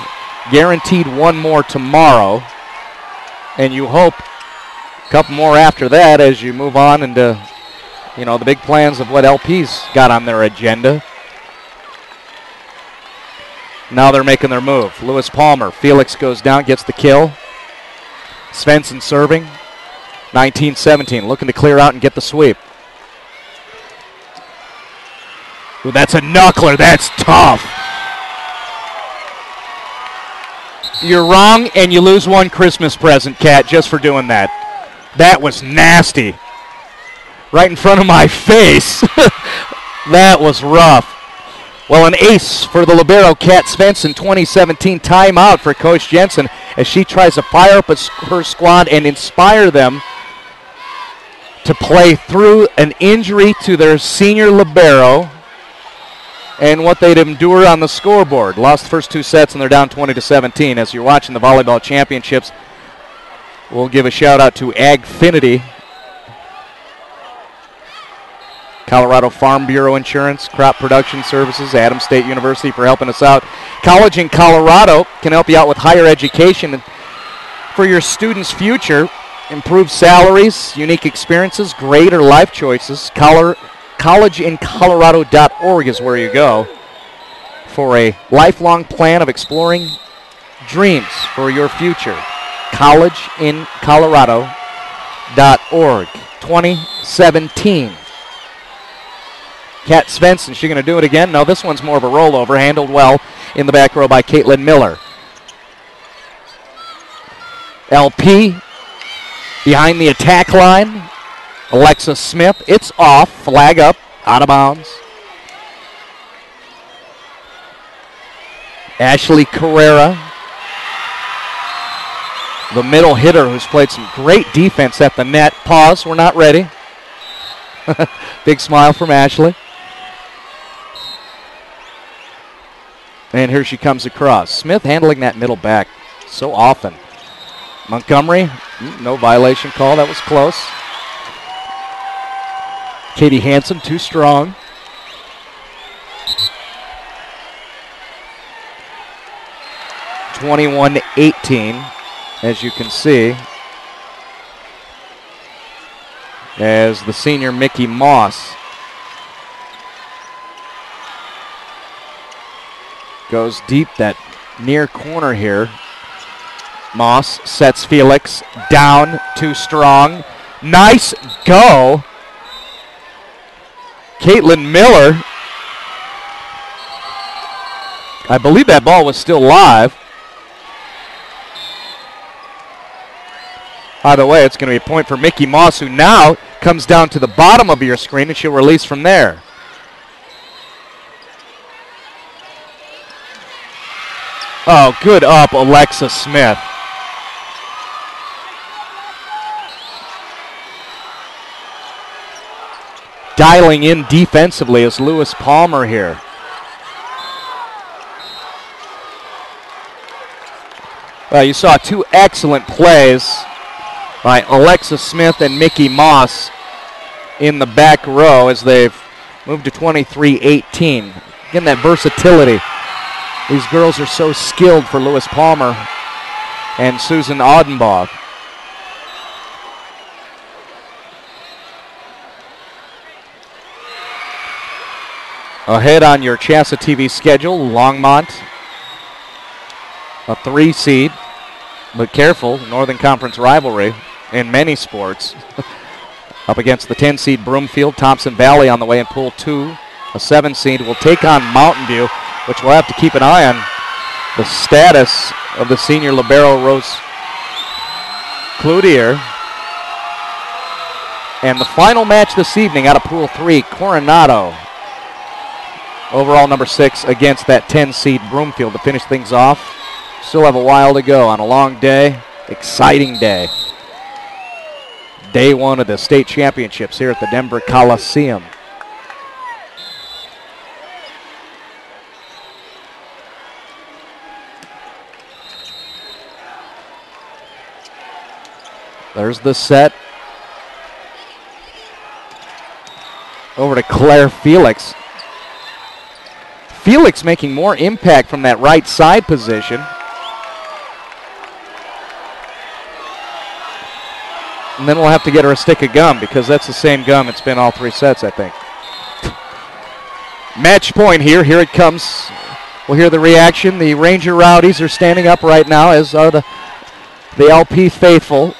guaranteed one more tomorrow, and you hope a couple more after that as you move on into, you know, the big plans of what LP's got on their agenda. Now they're making their move. Lewis Palmer. Felix goes down, gets the kill. Svensson serving. 19-17, looking to clear out and get the sweep. Ooh, that's a knuckler. That's tough. You're wrong, and you lose one Christmas present, Kat, just for doing that. That was nasty. Right in front of my face. That was rough. Well, an ace for the libero, Kat Svensson, 2017 timeout for Coach Jensen as she tries to fire up her squad and inspire them to play through an injury to their senior libero and what they'd endure on the scoreboard. Lost the first two sets, and they're down 20-17. As you're watching the volleyball championships, we'll give a shout-out to Agfinity, Colorado Farm Bureau Insurance, Crop Production Services, Adams State University for helping us out. College in Colorado can help you out with higher education for your students' future. Improved salaries, unique experiences, greater life choices. Collegeincolorado.org is where you go for a lifelong plan of exploring dreams for your future. Collegeincolorado.org. 2017. Kat Svensson, she going to do it again? No, this one's more of a rollover, handled well in the back row by Caitlin Miller. LP behind the attack line. Alexa Smith, it's off, flag up, out of bounds. Ashley Carrera, the middle hitter who's played some great defense at the net. Pause, we're not ready. Big smile from Ashley. And here she comes across. Smith handling that middle back so often. Montgomery, no violation call, that was close. Katie Hansen, too strong. (21-18), as you can see, as the senior Mickey Moss goes deep that near corner here. Moss sets Felix down, too strong. Nice go. Caitlin Miller. I believe that ball was still live. Either way, it's going to be a point for Mickey Moss, who now comes down to the bottom of your screen, and she'll release from there. Oh, good up, Alexa Smith. Dialing in defensively is Lewis Palmer here. Well, you saw two excellent plays by Alexa Smith and Mickey Moss in the back row as they've moved to 23-18. Again, that versatility. These girls are so skilled for Lewis Palmer and Susan Audenbaugh. Ahead on your CHSAA TV schedule, Longmont, a 3 seed, but careful, Northern Conference rivalry in many sports. Up against the 10 seed Broomfield. Thompson Valley on the way in Pool 2. A 7 seed will take on Mountain View, which we'll have to keep an eye on the status of the senior libero Rose Cloutier. And the final match this evening out of Pool 3, Coronado. Overall number 6 against that 10 seed Broomfield to finish things off. Still have a while to go on a long day, exciting day. Day 1 of the state championships here at the Denver Coliseum. There's the set. Over to Claire Felix. Felix making more impact from that right side position. And then we'll have to get her a stick of gum because that's the same gum it's been all 3 sets, I think. Match point here. Here it comes. We'll hear the reaction. The Ranger Rowdies are standing up right now, as are the LP faithful.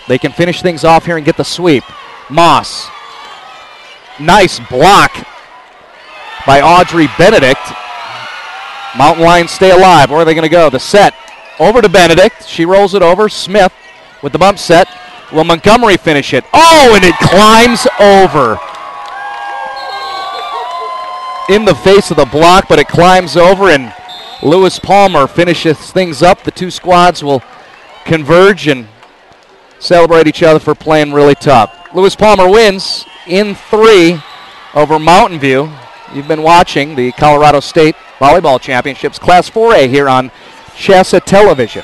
They can finish things off here and get the sweep. Moss. Nice block by Audrey Benedict. Mountain Lions stay alive. Where are they going to go? The set over to Benedict. She rolls it over. Smith with the bump set. Will Montgomery finish it? Oh, and it climbs over. In the face of the block, but it climbs over, and Lewis Palmer finishes things up. The two squads will converge and celebrate each other for playing really tough. Lewis Palmer wins in 3 over Mountain View. You've been watching the Colorado State Volleyball Championships Class 4A here on CHSAA Television.